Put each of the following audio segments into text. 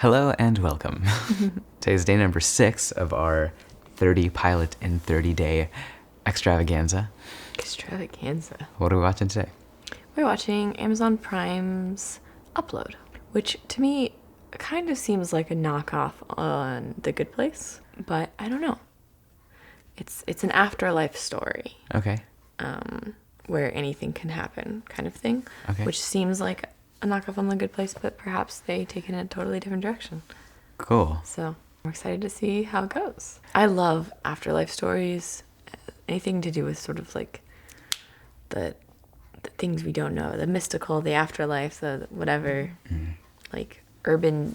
Hello and welcome. Today's day number 6 of our 30 pilot and 30 day extravaganza. Extravaganza. What are we watching today? We're watching Amazon Prime's Upload, which to me kind of seems like a knockoff on The Good Place, but I don't know. It's an afterlife story Okay. where anything can happen kind of thing, Okay. which seems like a knockoff on The Good Place, but perhaps they take it in a totally different direction. Cool. So I'm excited to see how it goes. I love afterlife stories, anything to do with sort of like the things we don't know, the mystical, the afterlife, the whatever, like urban.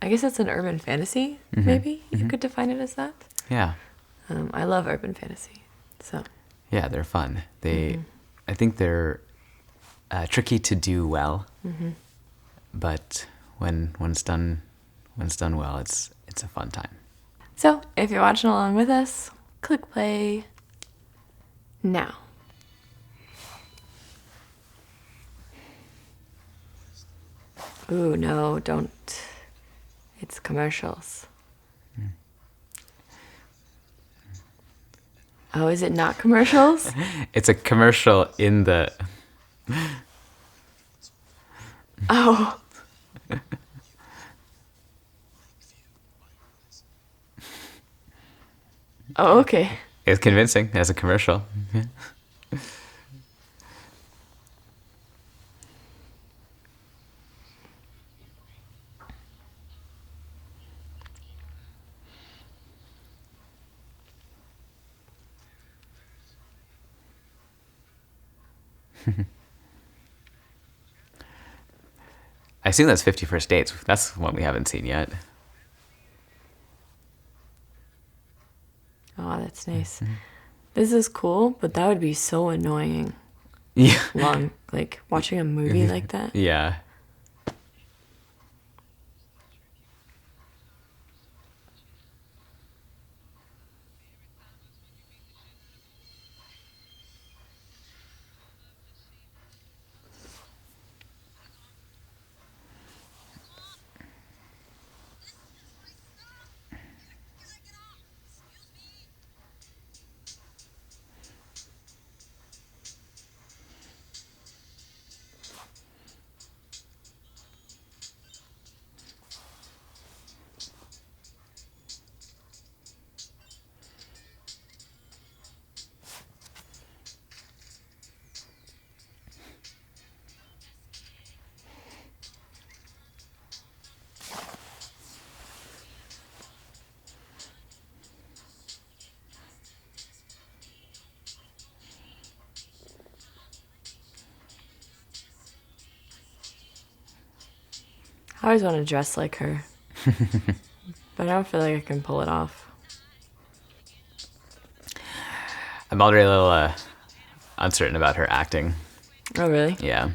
I guess it's an urban fantasy. Maybe you could define it as that. Yeah. I love urban fantasy. So Yeah, they're fun. I think they're tricky to do well, but when it's done well, it's a fun time. So if you're watching along with us, click play now. Ooh, no, don't. It's commercials. Oh, is it not commercials? It's a commercial in the... Oh. Oh, okay. It's convincing as a commercial. I assume that's 50 First Dates. That's one we haven't seen yet. Oh, that's nice. This is cool, but that would be so annoying. Yeah. Long, like watching a movie like that. Yeah. I always want to dress like her, but I don't feel like I can pull it off. I'm already a little uncertain about her acting. Oh, really? Yeah.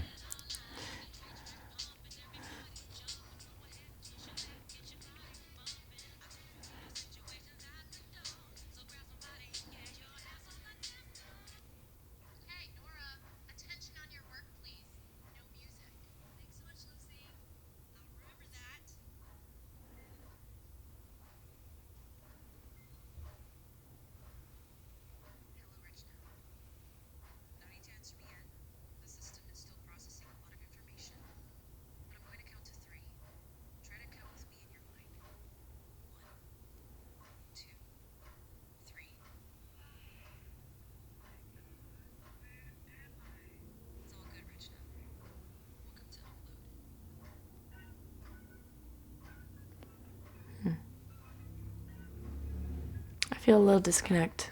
Hey, Nora, attention on your work, please. No music. Thanks so much, Lucy. I'll remember that. Hello, Rachna. No need to answer me yet. The system is still processing a lot of information. But I'm going to count to 3. Try to count with me in your mind. 1, 2, 3. It's all good, Rachna. Welcome to Upload. I feel a little disconnect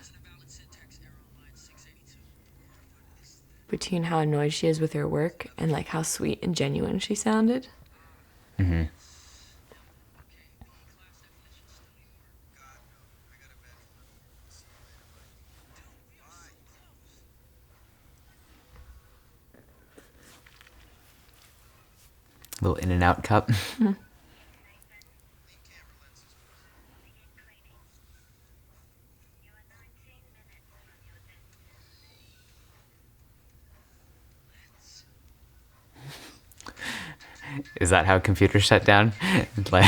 between how annoyed she is with her work and like how sweet and genuine she sounded. Mm-hmm. Little in and out cup. is that how computers shut down? Like,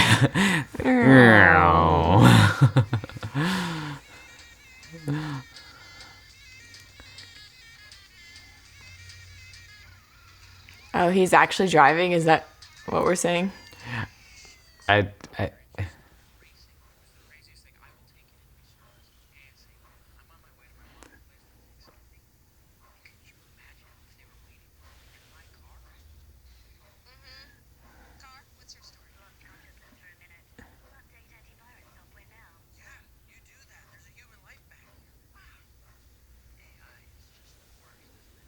Oh, he's actually driving? Is that what we're saying? I Racing was the craziest thing. I will take it in research. ASAP. I'm on my way to my mom's place to take something. Could you imagine if they were waiting in my car? Car, what's your story? Look, I'll just listen for a minute. We'll update antivirus software now. Yeah, you do that. There's a human life back here. Wow. AI is just the worst, isn't it?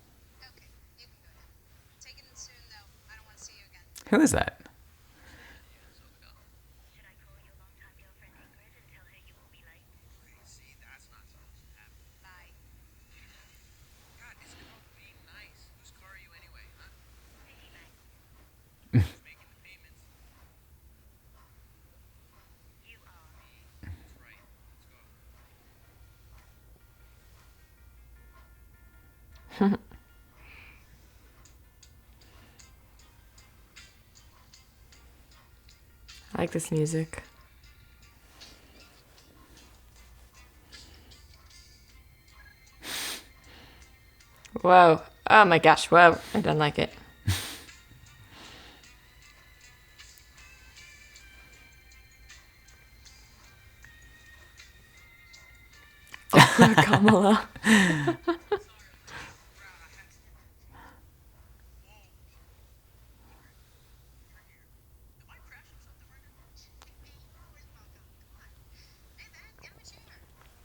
Okay, you can go now. Take it in soon, though. I don't want to see you again. who is that? Yeah, Zovigel. Should I call your longtime girlfriend Ingrid and tell her you will be late? Okay, see, that's not supposed to happen. Bye. God, it's called being nice. Whose car are you anyway, huh? Citibank. Who's making the payments? You are. Me. That's right. Let's go. I like this music. Whoa. Oh my gosh. Whoa. I don't like it. Oh, Kamala. Am I crashing something right now? You're always welcome. Come on. Hey, man, get him a chair.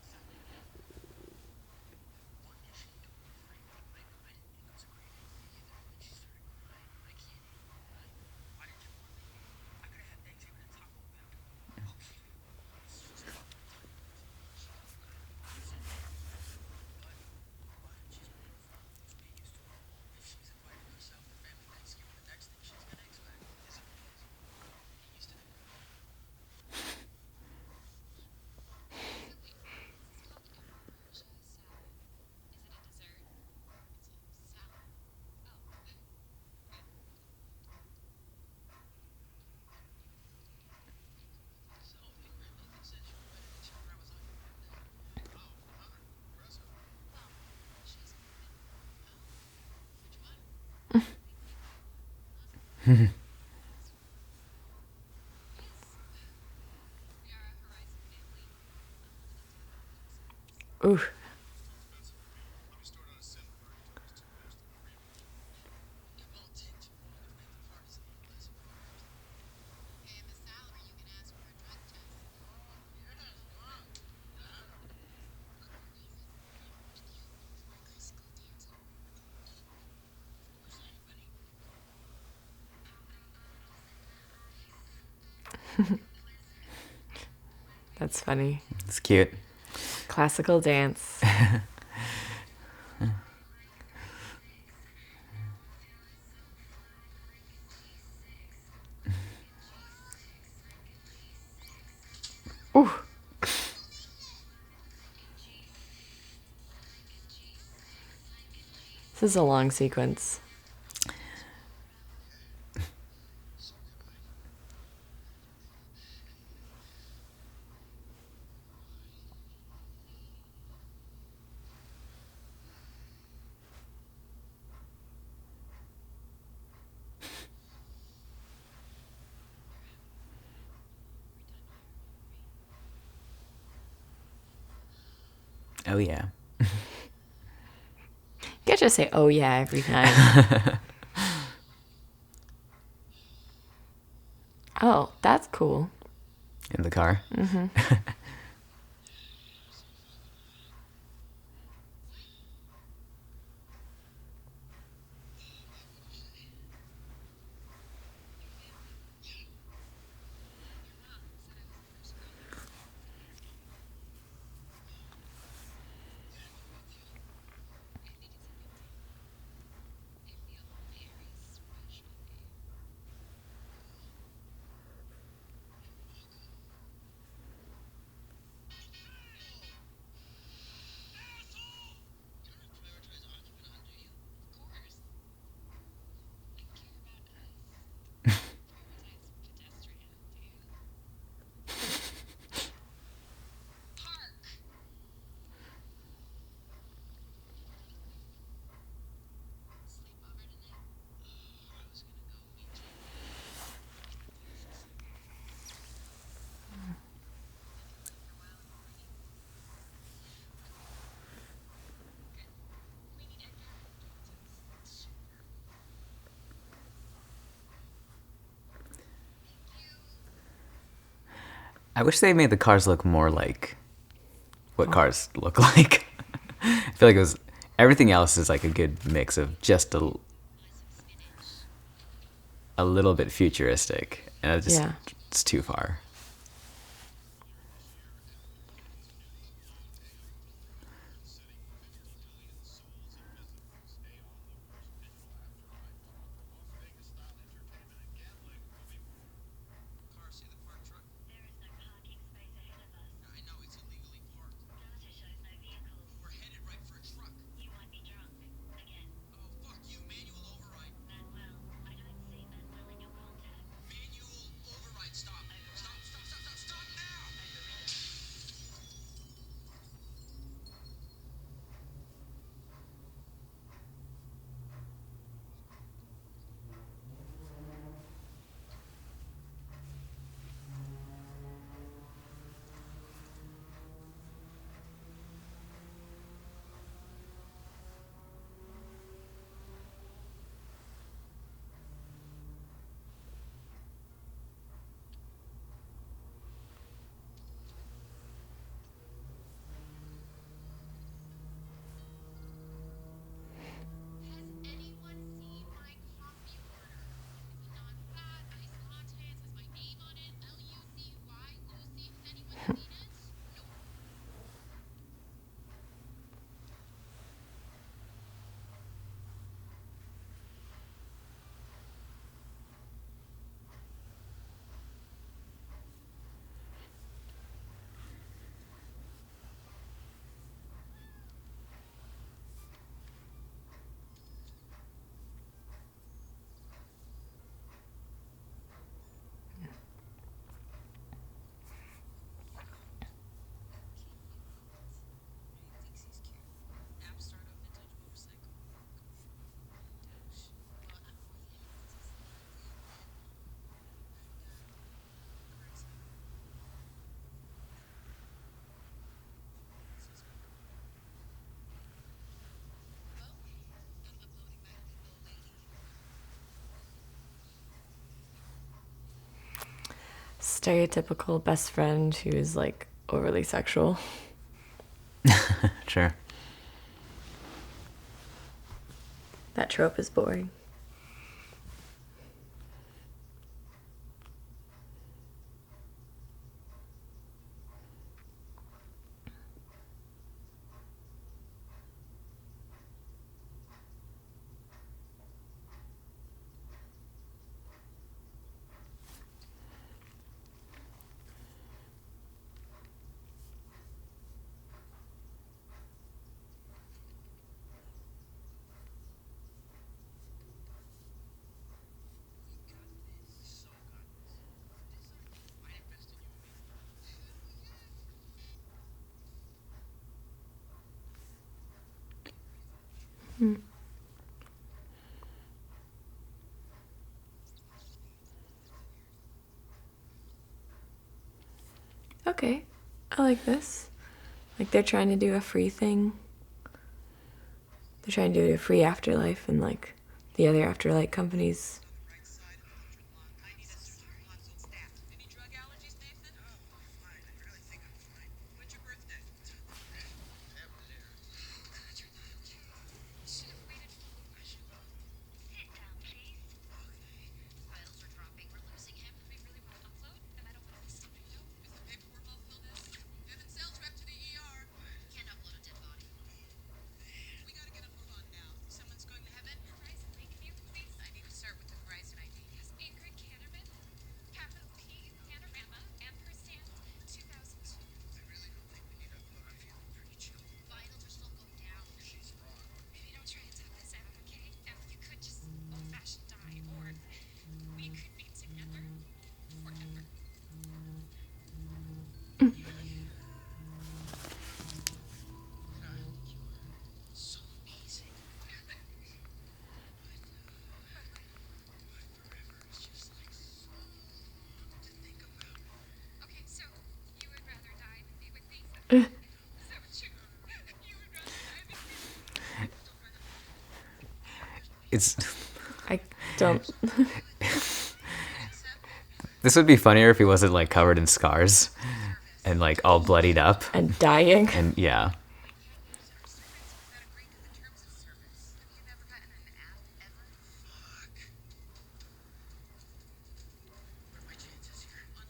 So, one is she totally free? I didn't think it was a great idea that when she started crying, I can't eat. Why didn't you warn me? I could have had Thanksgiving at Taco Bell. Okay. It's just a little tiny person. She don't listen. But she's beautiful. Just get used to it. If she's invited herself to family Thanksgiving, the next thing she's gonna expect is a kiss. Get used to that. So, Ingrid, Nathan said she invited me to her grandma's on your birthday. Oh, huh. Impressive. What'd you buy? Ooh. Still expensive for me. Let me store it on a SIM card until he's too fast to read me. It won't take too long if Nathan's heart is a little less abused. Pay him a salary, you can ask for a drug test. Oh, yes, come on. That. Of course I am, Benny. That's funny. It's cute. Classical dance. Ooh. This is a long sequence. So can I. Oh yeah. You can't just say, oh yeah, every time. Oh, that's cool. In the car. I wish they made the cars look more like what cars look like. I feel like it was everything else is like a good mix of just a little bit futuristic, and Yeah. it's too far. Car, see the parked truck? There is no parking space ahead of us. I know, it's illegally parked. Data shows no vehicles. We're headed right for a truck. You might be drunk. Again. Oh, fuck you, manual override. Manuel. I don't see Manuel in your contacts. Manual override, stop. Stop, stop, stop, stop, stop now! Has anyone seen my coffee order? It's a non-fat, iced latte. It says my name on it. Lucy, Lucy. Has anyone seen it? Nope. App startup, vintage motorcycle. Stereotypical best friend who is like overly sexual. Sure. That trope is boring. Okay, I like this. Like they're trying to do a free thing. They're trying to do a free afterlife, and like the other afterlife companies. Right side of the lung. I need a surgical consult staff. Any drug allergies, Nathan? Oh, I'm fine. I really think I'm fine. When's your birthday? Should have waited for Sit down, please. files are dropping. We're losing him. We really want to upload, and I don't want to miss something. No, is the paperwork all filled in? Evan sales rep to the ER. Can't upload a dead body. We gotta get a move on now. Someone's going to heaven. Horizon Lake, can you please? I need to start with the Horizon ID. Yes, Ingrid Canterman, capital P, Panorama, ampersand, 2002. I really don't think we need to upload. I'm feeling pretty chill. Vitals are still going down. She's wrong. Maybe don't try and tough this out, okay? Now, you could just old-fashioned die, or we could be together forever. So amazing. Forever is just like so to think about. Okay, so you would rather die than be with me? Is that what you would rather die than be It's I don't. This would be funnier if he wasn't like covered in scars and like all bloodied up. And dying. And yeah.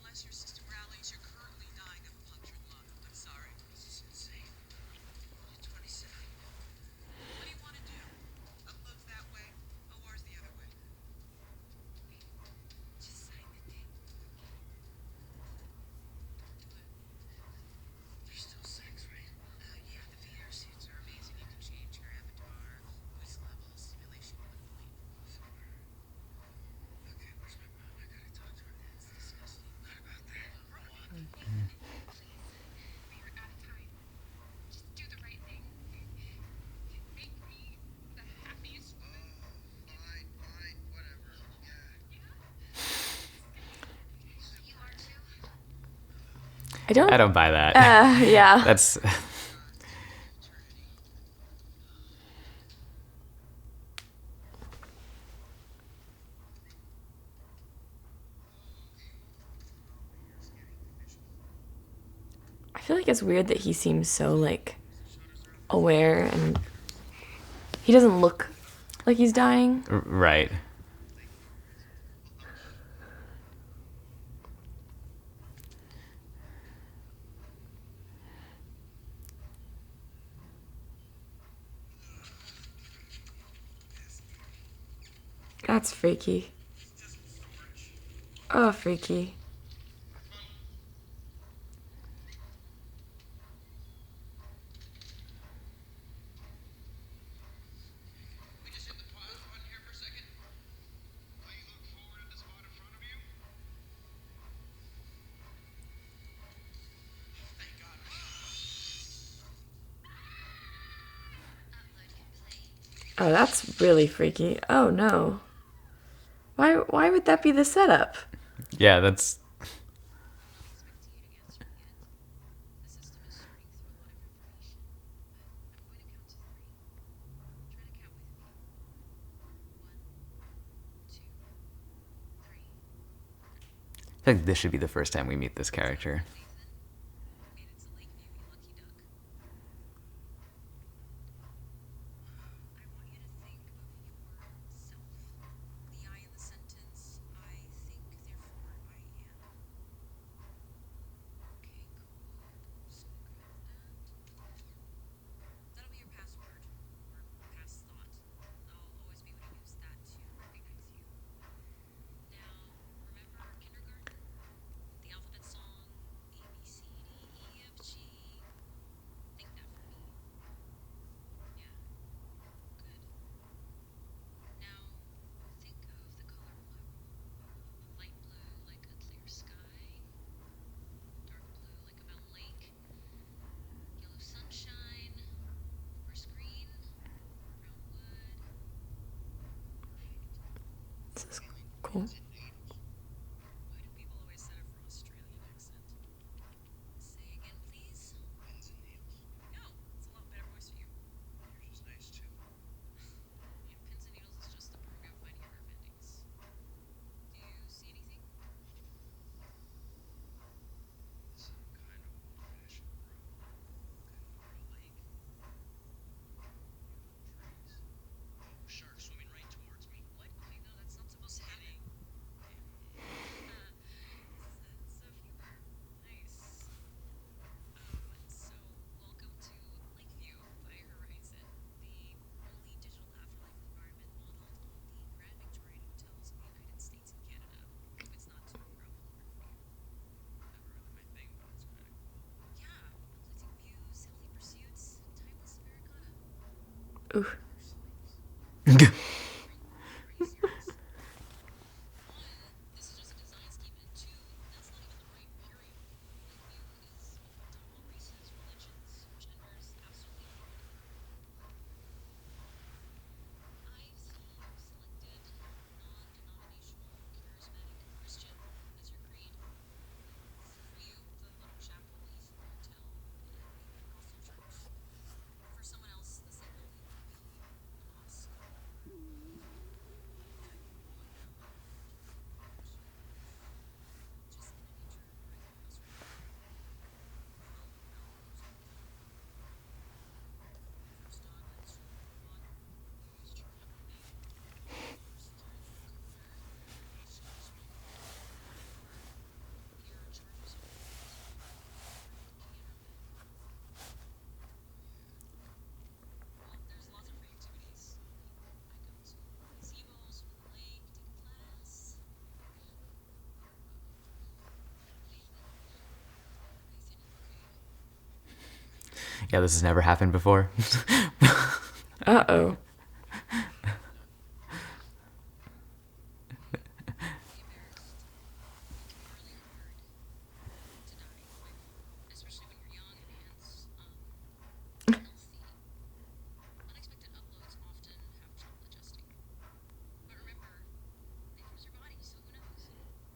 Unless your system rallies, you're currently dying of a punctured lung. I'm sorry. This is insane. You're 27. What do you want to do? Upload's that way. OR's the other way. Just sign the thing. There's still sex, right? Yeah, the VR suits are amazing. You can change your avatar, voice level, simulation, on point. Okay, where's my mom? I gotta talk to her. That's disgusting. Not about that. We are out of time. Just do the right thing. Make me the happiest woman. Fine, whatever. Yeah. You are too. I I don't buy that. Yeah. That's I feel like it's weird that he seems so like aware and he doesn't look like he's dying. right. That's freaky. Oh, freaky. We just hit the pause button here for a second. While you look forward at the spot in front of you. Thank God. Oh, that's really freaky. Oh no. Why would that be the setup? Yeah, that's I think this should be the first time we meet this character. Made it to Lakeview, you lucky duck. I want you to think of yourself. The I in the sentence, I think, therefore I am. Okay, cool. So good. And that'll be your password, or pass thought. I'll always be able to use that to recognize you. Now, remember kindergarten? The alphabet song, A, B, C, D, E, F, G. Think that for me. Yeah. Good. Now, think of the color blue. Light blue like a clear sky. Dark blue like a mountain lake. Yellow sunshine. Forest green. Brown wood. This is cool. Why do people always set it for Australian accent? Say again, please. Pins and needles. No, it's a lot better voice for you. You're just nice too. Yeah, Pins and Needles is just the program finding your nerve endings. Do you see anything? Some kind of old-fashioned road. Could over a lake. Beautiful trees. Oh, shark swimming right towards me. What? Okay, no, that's not supposed to happen. Sense of humor. Nice. So welcome to Lakeview by Horizon, the only digital afterlife environment modeled on the Grand Victorian hotels of the United States and Canada. Hope it's not too Ralph Lauren for you. Never really my thing, but it's kind of cool. Yeah, uplifting views, healthy pursuits, timeless Americana. Ooh. Are you serious? One, this is just a design scheme, and two, that's not even the right period. Lakeview is open to all races, religions, genders, absolutely everyone. I've seen you selected non-denominational, charismatic Christian as your creed. For you, the little chapel east of the hotel in the Pentecostal church. For someone else, the same building would be a mosque. Yeah, this has never happened before. Uh-oh. Especially when you're young and hands healthy. Unexpected uploads often have trouble adjusting. But remember, they froze your body, so who knows?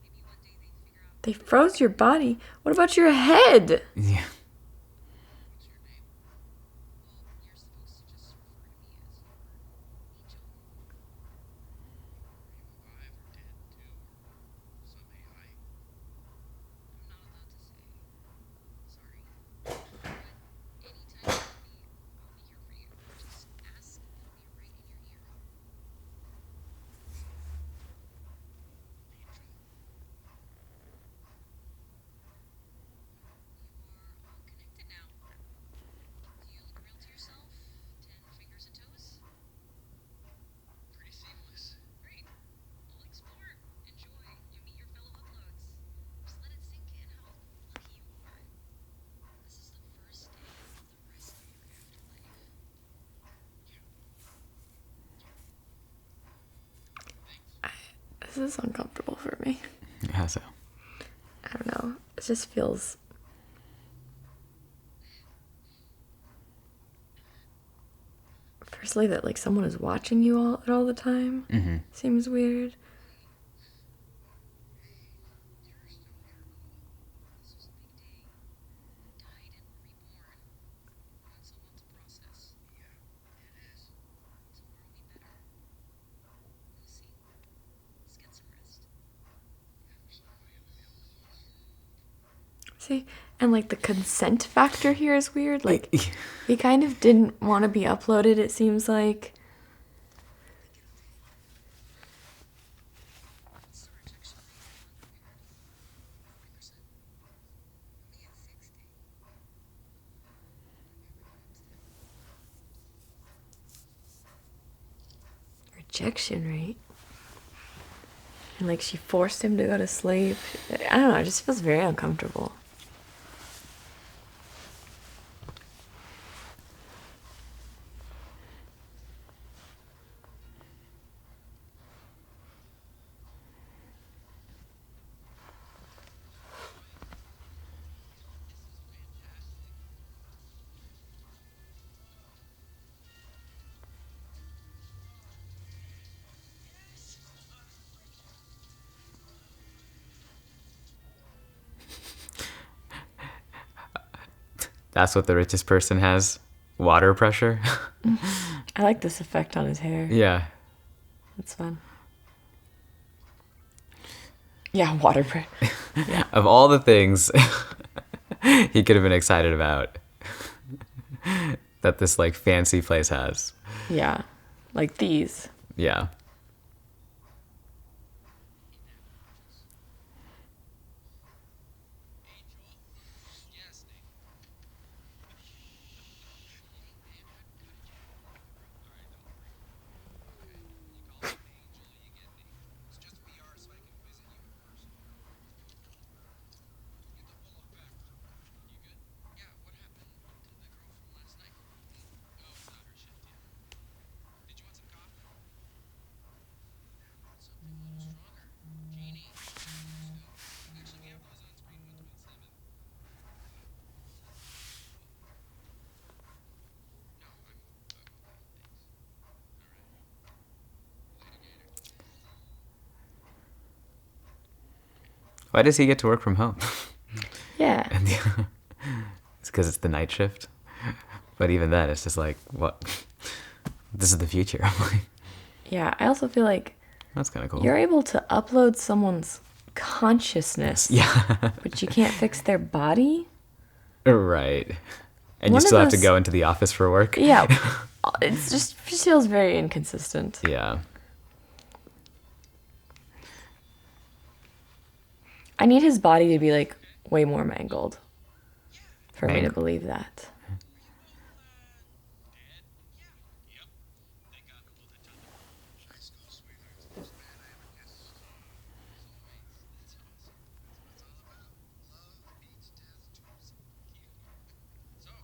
Maybe one day they figure out They froze your body? What about your head? Yeah. what's your name. Well, you're supposed to just refer to me as your angel. Are you alive or dead, too? Or some AI? I'm not allowed to say. Sorry. But anytime you need me, I'll be here for you. Just ask and I'll be right in your ear. Angel? You are all connected now. Do you look real to yourself? 10 fingers and toes? Pretty seamless. Great. Well, explore, enjoy, and meet your fellow uploads. Just let it sink in how lucky you are. This is the first day of the rest of your afterlife. This is uncomfortable for me. How so? I don't know. It just feels... Firstly, that like someone is watching you all the time Mm-hmm. seems weird. You're still here, Cole. This was a big day. We died and were reborn. That's a lot to process. Yeah, it is. Tomorrow will be better. Lucy, let's get some rest. So I am real close. See? And like the consent factor here is weird. Like he kind of didn't want to be uploaded, it seems like. What's the rejection rate among unpaired? 40%. Me at 60. Rejection rate. And like she forced him to go to sleep. I don't know, it just feels very uncomfortable. That's what the richest person has. Water pressure. I like this effect on his hair. Yeah. It's fun. Yeah, water pressure. Of all the things he could have been excited about that this like fancy place has. Yeah. Like these. Yeah. Yes, Nick. Okay, you call me an angel, you get me. It's just PR so I can visit you in person. Get the polo back. You good? Yeah, what happened to the girl from last night? Oh, it's not her shift yet. Did you want some coffee? How about something a little stronger? Genie. Actually, we have those on screen ones with cinnamon. No, I'm okay, thanks. All right. Later, Gator. Why does he get to work from home? Yeah. And it's because it's the night shift. But even then, it's just like, what? This is the future. I'm like, Yeah. I also feel like that's kind of cool. you're able to upload someone's consciousness, Yeah. but you can't fix their body. Right. And One you of still have to those- go into the office for work. Yeah. It's just feels very inconsistent. Yeah. I need his body to be like way more mangled for me to Mangled? believe that. Yep. They got pulled a ton of high school sweethearts. First man I ever kissed. Soulmates. That's awesome. That's what it's all about. Love, beach, death, tourism. Cute. So,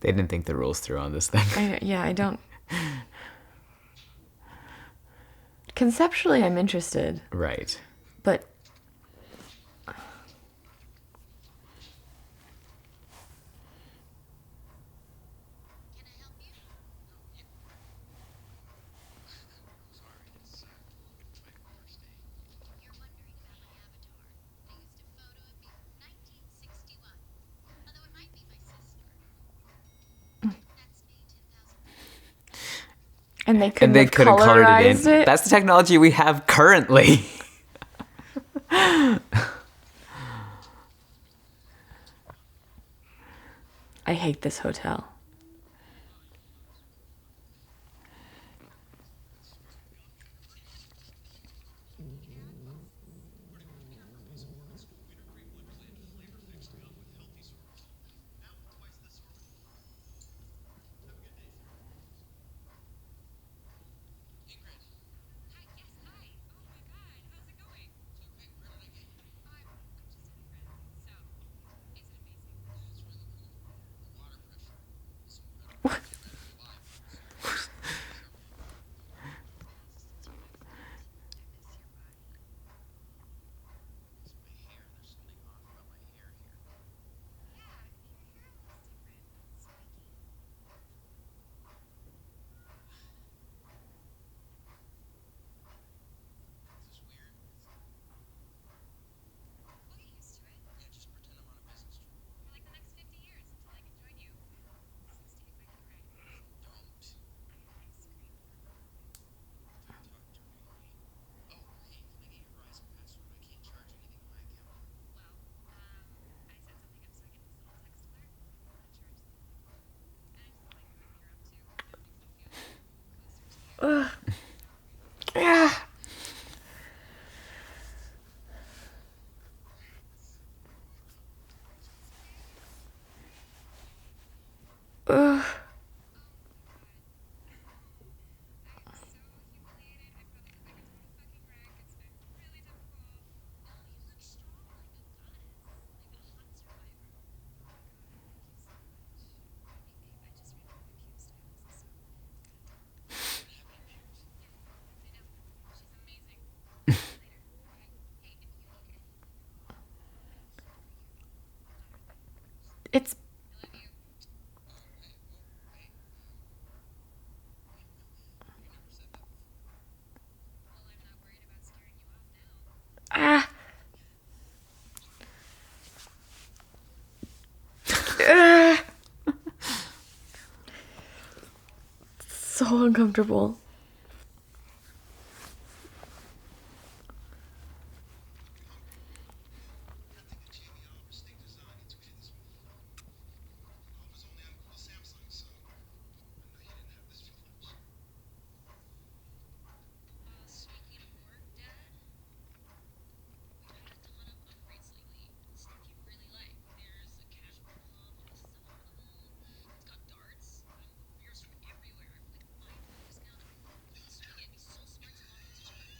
They didn't think the rules through on this thing. I don't. Conceptually, I'm interested, Right. but Can I help you? You're wondering about my avatar. I used a photo of me from 1961. Although it might be my sister. That's me 10,000. and they And couldn't they have couldn't color it colorized in. it. That's the technology we have currently. I hate this hotel. Ingrid. Hi, yes, hi. Oh my god, how's it going? So quick, where did I get you? I'm just at a friend's. So, is it amazing? Yeah, it's really cool. The water pressure is incredible. Get ready to fly. It's my hair. There's something off about my hair here. Yeah, your hair looks different. Spiky. Is this weird? We'll get used to it. Yeah, just pretend I'm on a business trip. For like the next 50 years until I can join you. 60 if I get it right. Don't. I have ice cream. Talk dirty. Oh, hey, can I get your Verizon password? I can't charge anything to my account. Well, I set something up so I get this little text alert. I don't want to charge them. And I just like what you're up to. It makes me feel closer to you. Ugh. Yeah. Ugh. I'm so humiliated. I probably look like a total fucking wreck. It's been really difficult. No, you look strong like a goddess. Like a hot survivor. Oh my god, thank you so much. Hey babe, I just ran out of my pube stylist, so What happened to yours? yeah, I know. She's amazing. I'll see you later, okay? Hey, if you need anything at all, I'm here for you. Darling. It's I love you. Wait. You never said that before. Well, I'm not worried about scaring you off now. ah. Ugh. So uncomfortable. I think that Jamie Oliver's Think Design, he tweeted this morning. Oliver's only uncle to Samsung, so I know you didn't have this for lunch. Speaking of work, Dad, we've had a ton of upgrades lately. Stuff you really like. There's a casual hub on the south level. It's got darts. Mirrors from everywhere for like $5 now. It's getting me so smart to log into Dad,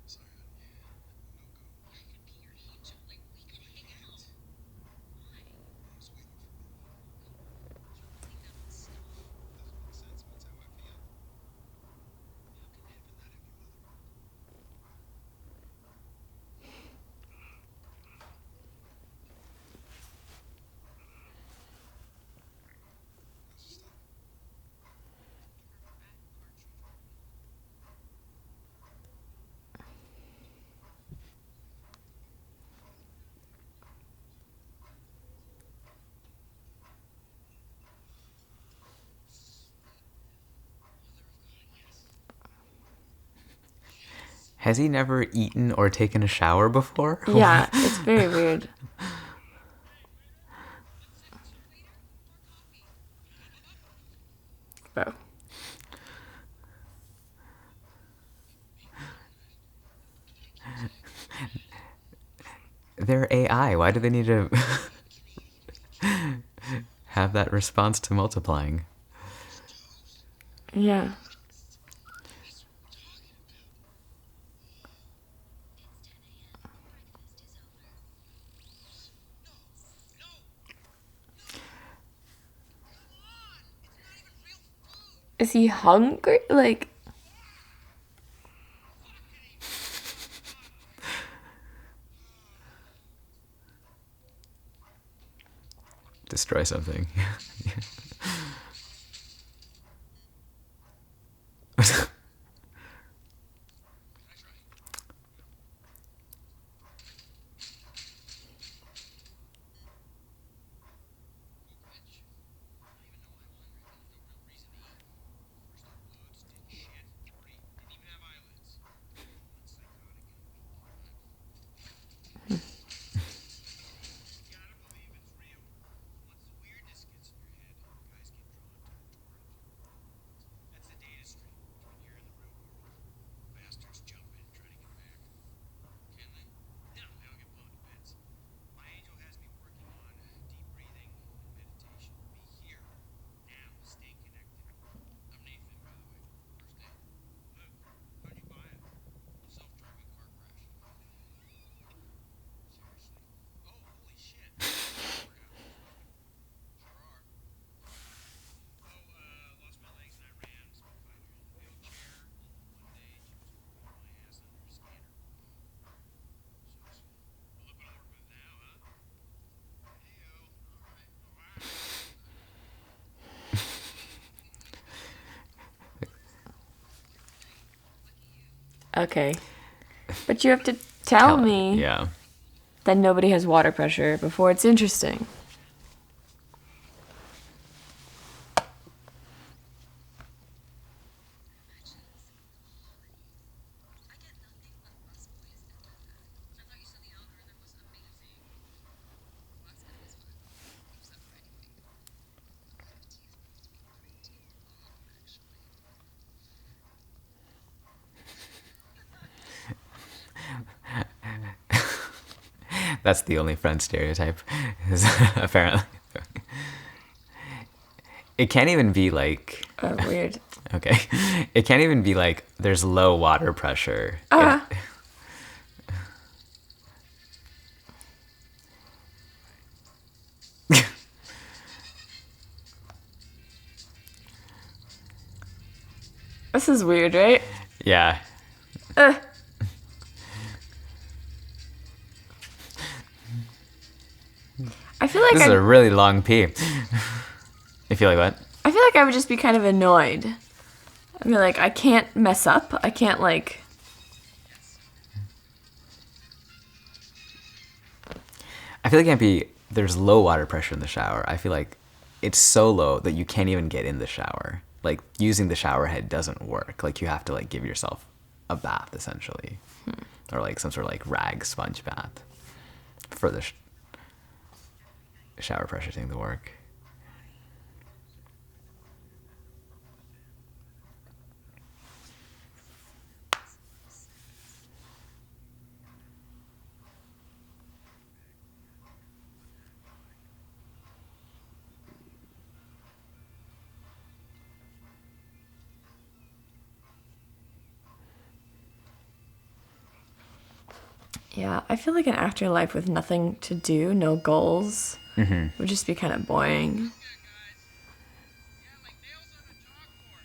Sorry, honey. No go. I could be your angel. Like, we could hang out. Why? Mom's waiting for me. Don't take that on stuff. Doesn't make sense, but it's how I feel. How can Evan not have your mother around? How's your stomach? Fat partridge. Mother of God, yes. Has he never eaten or taken a shower before? Yeah, it's very weird. Bro. They're AI. Why do they need to have that response to multiplying? Yeah. It's 10 a.m. Breakfast is over. Is he hungry? Like, Destroy something. Gotta believe it's real. Once the weirdness gets in your head, guys get drawn to the torrent. That's the data stream when you're in the real world. Bastards jump in, try to get back. Can they? No, they all get blown to bits. My angel has me working on deep breathing and meditation. Be here, now, stay connected. I'm Nathan, by the way. First name. Luke, how'd you buy it? Self-driving car crash. Seriously? Oh, holy shit. Sure are. Oh, lost my legs and I ran. Spent 5 years in a wheelchair. One day, she was working my ass under a scanner. Sucks. Well, look what I'm working with now, huh? Hey-o. Alright. okay. But you have to tell me Yeah. that nobody has water pressure before it's interesting. I get nothing but busboys and Death. I thought you said the algorithm was amazing. Alaska is fun. Except for anything. That's the only friend stereotype. Is apparently. It can't even be like. Oh, weird. Okay. It can't even be like there's low water pressure. Ah. This is weird, right? Yeah. Ugh. I feel like This is a really long pee. You feel like what? I feel like I would just be kind of annoyed. I mean, like, I can't mess up. I can't, like... I feel like it can't be. There's low water pressure in the shower. I feel like it's so low that you can't even get in the shower. Like using the shower head doesn't work. Like you have to like give yourself a bath essentially, or like some sort of like rag sponge bath for the shower pressure thing to work. Yeah, I feel like an afterlife with nothing to do, no goals, would just be kind of boring. Yeah, guys. Yeah, like nails on a chalkboard.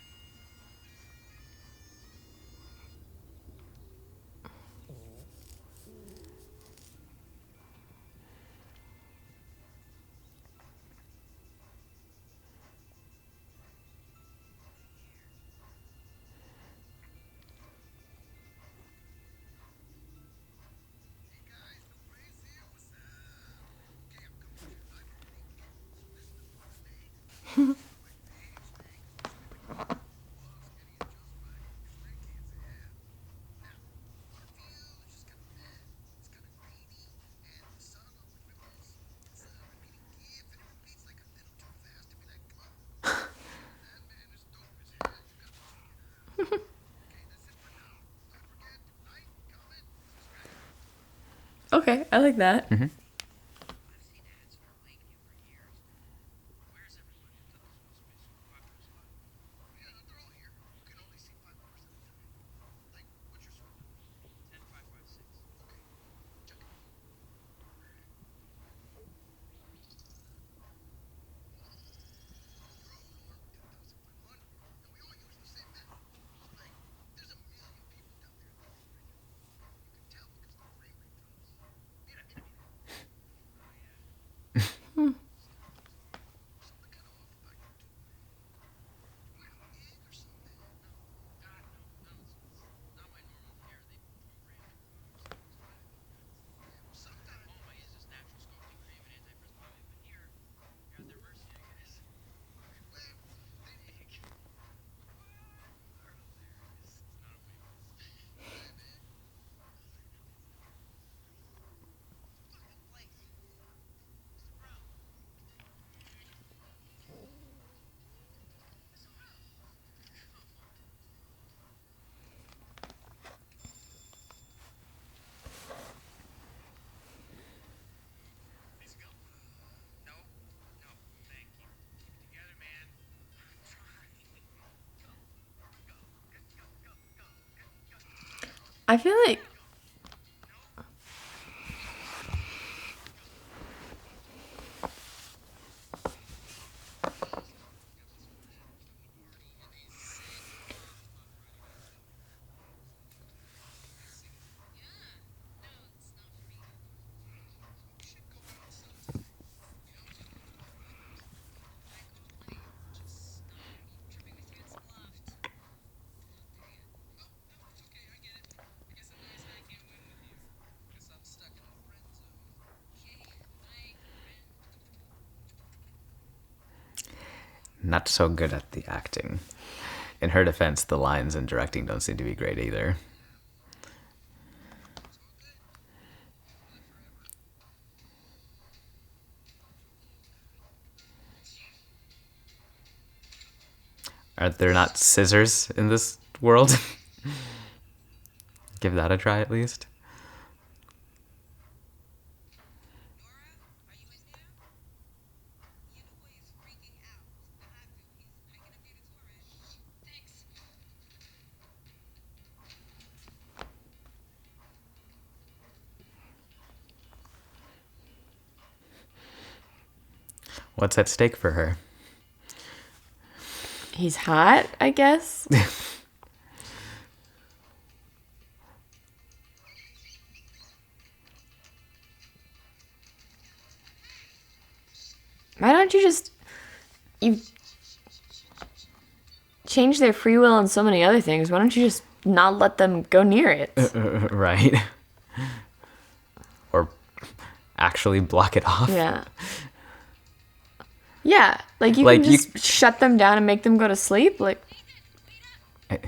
Okay, I like that. I've seen ads for Lakeview for years. Where's everybody? I thought this was supposed to be a super popular spot. Yeah, they're all here. You can only see 5 members at a time. Like, what's your swim number? 10556. Okay, check it. I feel like Not so good at the acting. In her defense, the lines and directing don't seem to be great either. Are there not scissors in this world? Give that a try at least. Nora, are you in there? Your boy is freaking out. I have to. He's hiking up near the tourist. Thanks. What's at stake for her? he's hot, I guess. Why don't you just you change their free will on so many other things? Why don't you just not let them go near it? Right? Or actually block it off? Yeah. Yeah, like you Like, can you- just shut them down and make them go to sleep. Like, I- I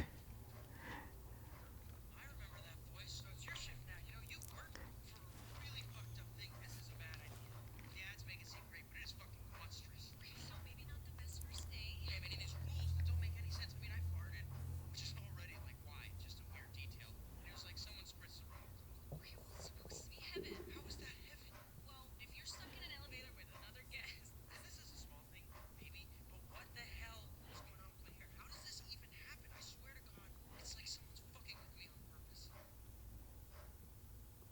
remember that voice. So it's your shift now. You know, you work for a really fucked up thing. This is a bad idea. Yeah, it's making it seem great, but it is fucking monstrous. Okay, so maybe not the best first day. Yeah, I mean, there's rules that don't make any sense. I mean, I farted, which is already like why? Just a weird detail. And it was like someone spritz the wrong. Okay, well, it's supposed to be heaven. How is that heaven? Well, if you're stuck in an elevator with another guest, And this is a small thing, maybe, but what the hell is going on with my hair? How does this even happen? I swear to God, it's like someone's fucking with me on purpose.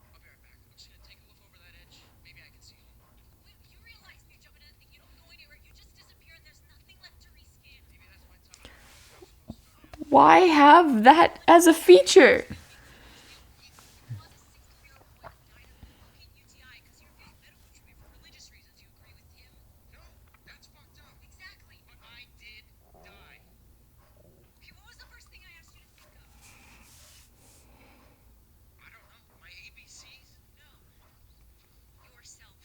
I'll be right back. I'm just gonna take a look over that edge. Maybe I can see home. wait, you realize you jump in anything, you don't go anywhere, you just disappear, and there's nothing left to rescan. Maybe that's my tongue. I'm supposed to go now. why have that as a feature? You caused a 16-year-old boy to die of a fucking UTI because you're getting medical treatment for religious reasons. You agree with him? No, that's fucked up. Exactly. But I did die. Okay, what was the first thing I asked you to think of? I don't know. My ABCs? No. Yourself.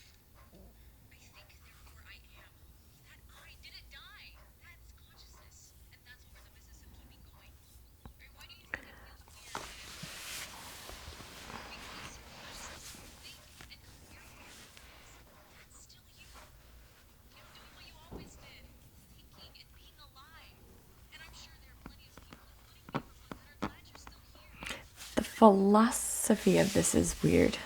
I think, therefore I am. That I didn't die. That's consciousness. And that's what we're in the business of keeping going. Right? Why do you think it feels weird? Because you're forced to think and cohere for your purpose. That's still you. You know, doing what you always did. Thinking and being alive. And I'm sure there are plenty of people, including me, for one, that are glad you're still here. The philosophy of this is weird.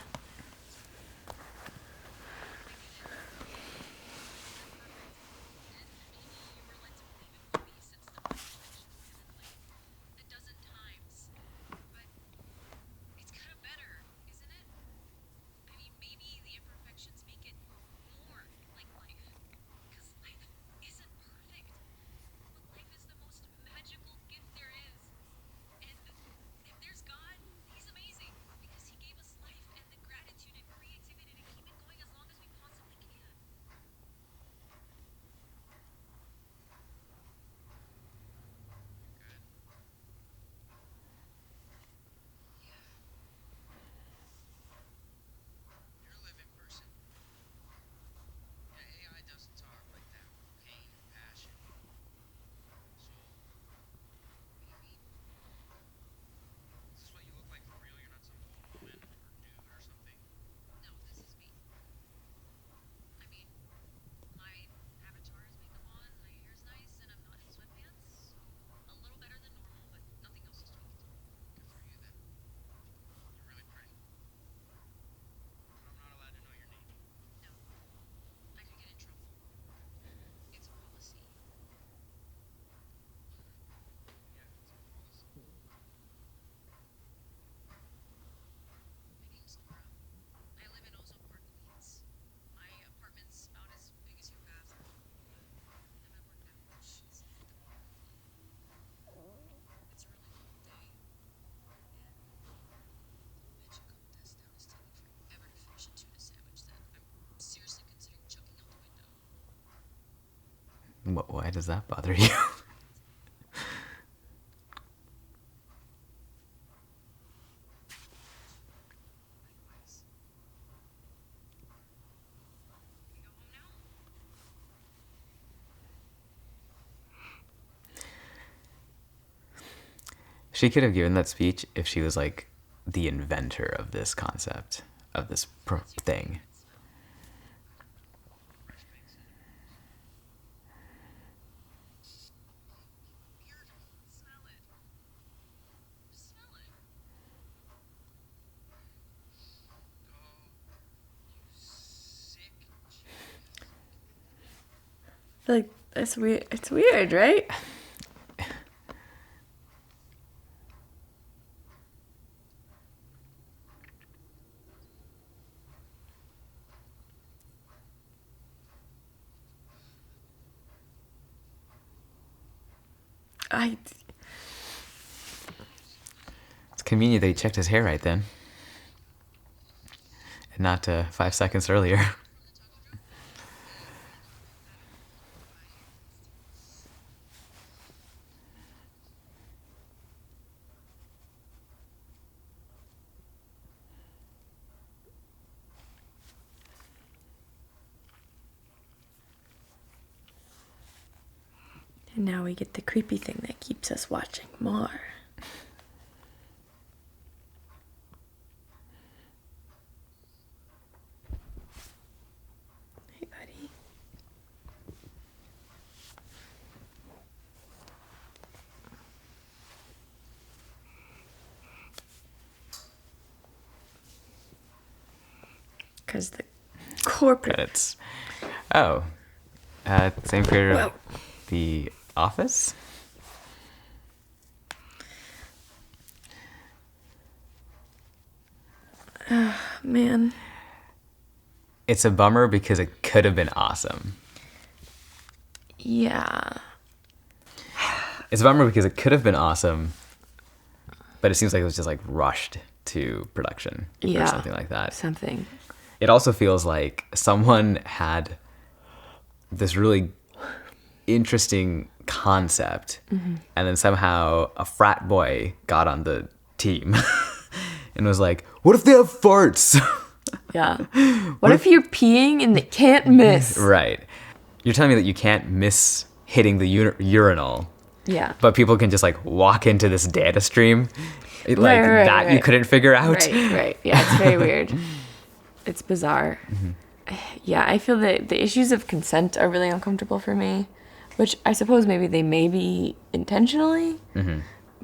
A dozen times. But it's kind of better, isn't it? I mean, maybe the imperfections make it more like life. Because life isn't perfect. But life is the most magical gift there is. And if there's God, He's amazing. Because He gave us life and the Why does that bother you? Can we go home now? She could have given that speech if she was like the inventor of this concept, of this thing. Weird. Smell it. Just smell it. Oh, you sick genius. I feel like that's weird. It's weird, right? I It's convenient that he checked his hair right then. And not 5 seconds earlier. And now we get the creepy thing that keeps us watching more. Hey, buddy. Because the corporate. Credits. Oh. Same creator Whoa. of The Office? Man. It's a bummer because it could have been awesome. Yeah. It's a bummer because it could have been awesome, but it seems like it was just like rushed to production Yeah. or something like that. Something. It also feels like someone had this really interesting concept, and then somehow a frat boy got on the team and was like, "What if they have farts?" Yeah. What if you're peeing and they can't miss? Right. You're telling me that you can't miss hitting the urinal, Yeah. but people can just like walk into this data stream, like right, that you right. couldn't figure out. Right, right. Yeah, it's very weird. It's bizarre. Yeah, I feel that the issues of consent are really uncomfortable for me, which I suppose maybe they may be intentionally.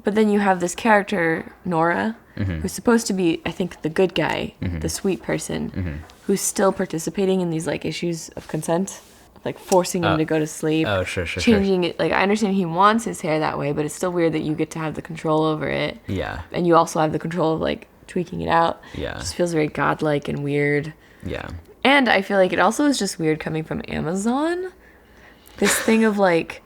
But then you have this character, Nora, who's supposed to be, I think, the good guy, the sweet person, who's still participating in these like issues of consent, like forcing him to go to sleep. Oh, sure. Changing it. Like, I understand he wants his hair that way, but it's still weird that you get to have the control over it. Yeah. And you also have the control of like tweaking it out. Yeah. It just feels very godlike and weird. Yeah. And I feel like it also is just weird coming from Amazon. This thing of like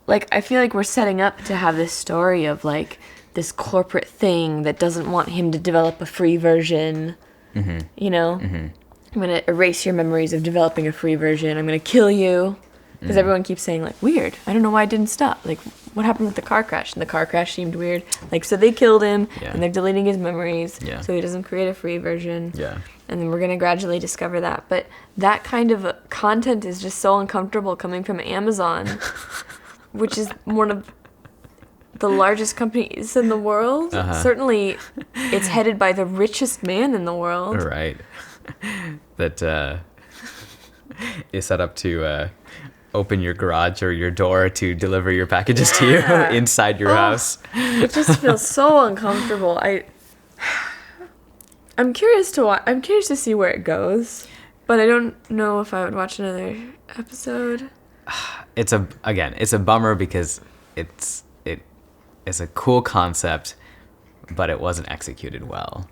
I feel like we're setting up to have this story of like this corporate thing that doesn't want him to develop a free version. You know? I'm going to erase your memories of developing a free version. I'm going to kill you. Because everyone keeps saying like, weird. I don't know why it didn't stop. Like, what happened with the car crash? And the car crash seemed weird. Like, so they killed him Yeah. and they're deleting his memories. Yeah. So he doesn't create a free version. Yeah. And then we're going to gradually discover that. But that kind of content is just so uncomfortable coming from Amazon, which is one of the largest companies in the world. Certainly, it's headed by the richest man in the world. Right. That is set up to open your garage or your door to deliver your packages to you Yeah. inside your house. It just feels so uncomfortable. I'm curious to see where it goes, but I don't know if I would watch another episode. It's a bummer because it's a cool concept, but it wasn't executed well.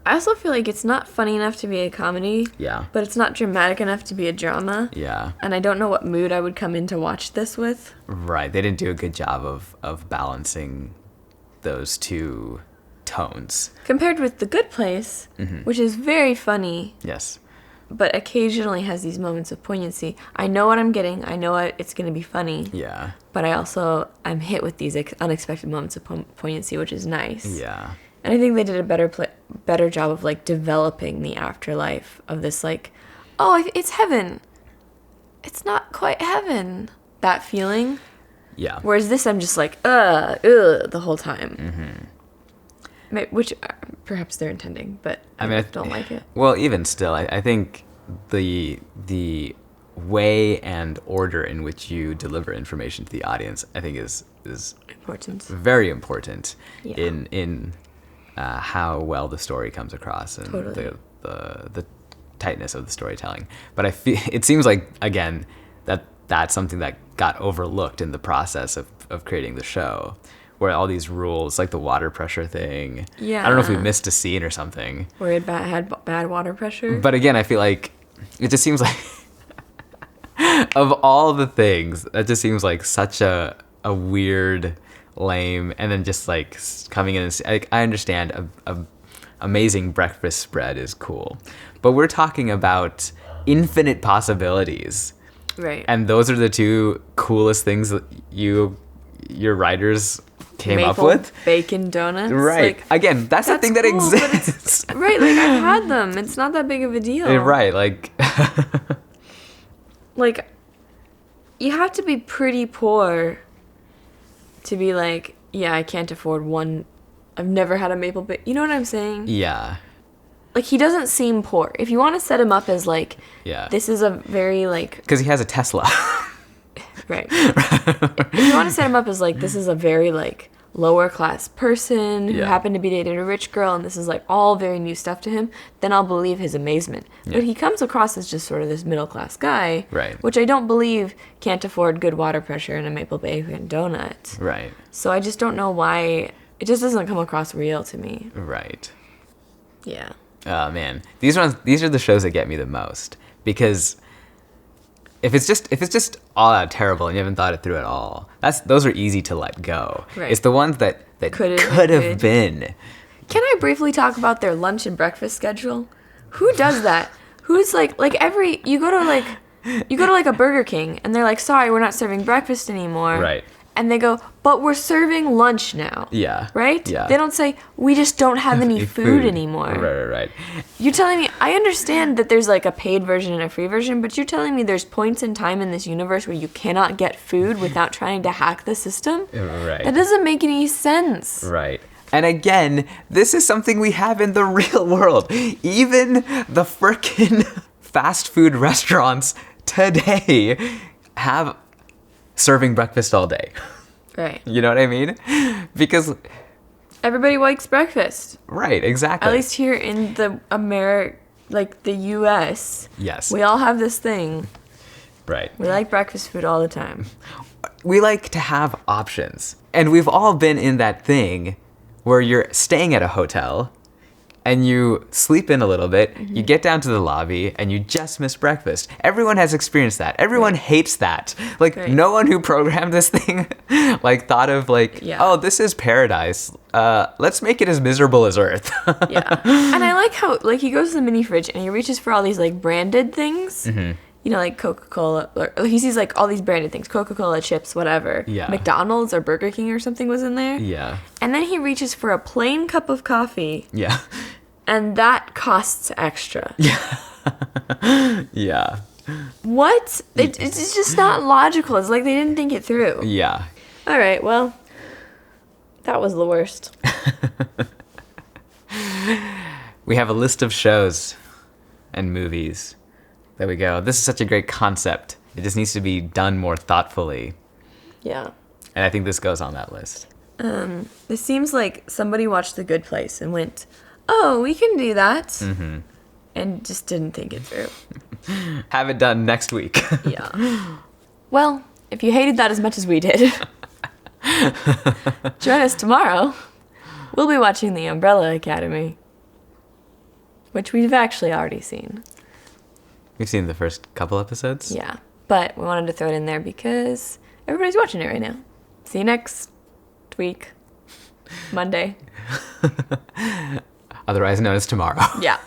I also feel like it's not funny enough to be a comedy. Yeah. But it's not dramatic enough to be a drama. Yeah. And I don't know what mood I would come in to watch this with. Right. They didn't do a good job of balancing those two tones. Compared with The Good Place, which is very funny. Yes. but occasionally has these moments of poignancy. I know what I'm getting. I know it's going to be funny. Yeah. But I'm hit with these unexpected moments of poignancy, which is nice. Yeah. And I think they did a better job of like developing the afterlife of this like, oh, it's heaven. It's not quite heaven. That feeling. Yeah. Whereas this, I'm just like, the whole time. Which perhaps they're intending, but I don't like it. Well, even still, I think the way and order in which you deliver information to the audience, I think is Important. very important Yeah. in how well the story comes across and Totally. the tightness of the storytelling. But I feel it seems like again that's something that got overlooked in the process of creating the show, where all these rules like the water pressure thing. Yeah. I don't know if we missed a scene or something. Where it had bad water pressure. But again, I feel like it just seems like of all the things, that just seems like such a weird, lame, and then just like coming in and like, I understand a amazing breakfast spread is cool, but we're talking about infinite possibilities, Right. and those are the two coolest things that your writers came up Maple with. bacon donuts. Right. Like, Again, that's the thing that cool, but exists. right. Like I've had them. It's not that big of a deal. Right. Like. Like, you have to be pretty poor to be like, yeah, I can't afford one. I've never had a maple bacon. You know what I'm saying? Yeah. Like, he doesn't seem poor. If you want to set him up as like, Yeah. this is a very like, Because he has a Tesla. right. If you want to set him up as like, this is a very like lower class person who Yeah. happened to be dating a rich girl and this is like all very new stuff to him, then I'll believe his amazement. Yeah. But he comes across as just sort of this middle class guy, Right. which I don't believe can't afford good water pressure and a maple bacon donut. Right. So I just don't know why it just doesn't come across real to me. Right. Yeah. Oh man, these are the shows that get me the most, because if it's just all out terrible and you haven't thought it through at all, those are easy to let go. Right. It's the ones that Could've could have been. been. Can I briefly talk about their lunch and breakfast schedule? Who does that? Who's like you go to like a Burger King and they're like, sorry, we're not serving breakfast anymore. Right. And they go, but we're serving lunch now. Yeah. Right? Yeah. They don't say, we just don't have any food anymore. Right. You're telling me, I understand that there's like a paid version and a free version, but you're telling me there's points in time in this universe where you cannot get food without trying to hack the system? Right. That doesn't make any sense. Right. And again, this is something we have in the real world. Even the frickin' fast food restaurants today have serving breakfast all day. Right. You know what I mean? Because, Everybody likes breakfast. right, exactly. At least here in the the US. Yes. We all have this thing. Right. We like breakfast food all the time. We like to have options. And we've all been in that thing where you're staying at a hotel and you sleep in a little bit, you get down to the lobby, and you just miss breakfast. Everyone has experienced that. Everyone hates that. Like, Right. no one who programmed this thing, like, thought of, like, Yeah. oh, this is paradise. Let's make it as miserable as Earth. Yeah. And I like how, like, he goes to the mini fridge and he reaches for all these, like, branded things. Mm-hmm. You know, like Coca-Cola. Or he sees, like, all these branded things. Coca-Cola, chips, whatever. Yeah. McDonald's or Burger King or something was in there. Yeah. And then he reaches for a plain cup of coffee. Yeah. And that costs extra. Yeah. What? It's just not logical. It's like they didn't think it through. Yeah. All right, well, that was the worst. We have a list of shows and movies. There we go. This is such a great concept. It just needs to be done more thoughtfully. Yeah. And I think this goes on that list. This seems like somebody watched The Good Place and went, oh, we can do that. Mm-hmm. And just didn't think it through. Have it done next week. Yeah. Well, if you hated that as much as we did, join us tomorrow. We'll be watching The Umbrella Academy, which we've actually already seen. We've seen the first couple episodes. Yeah. But we wanted to throw it in there because everybody's watching it right now. See you next week. Monday. Otherwise known as tomorrow. Yeah.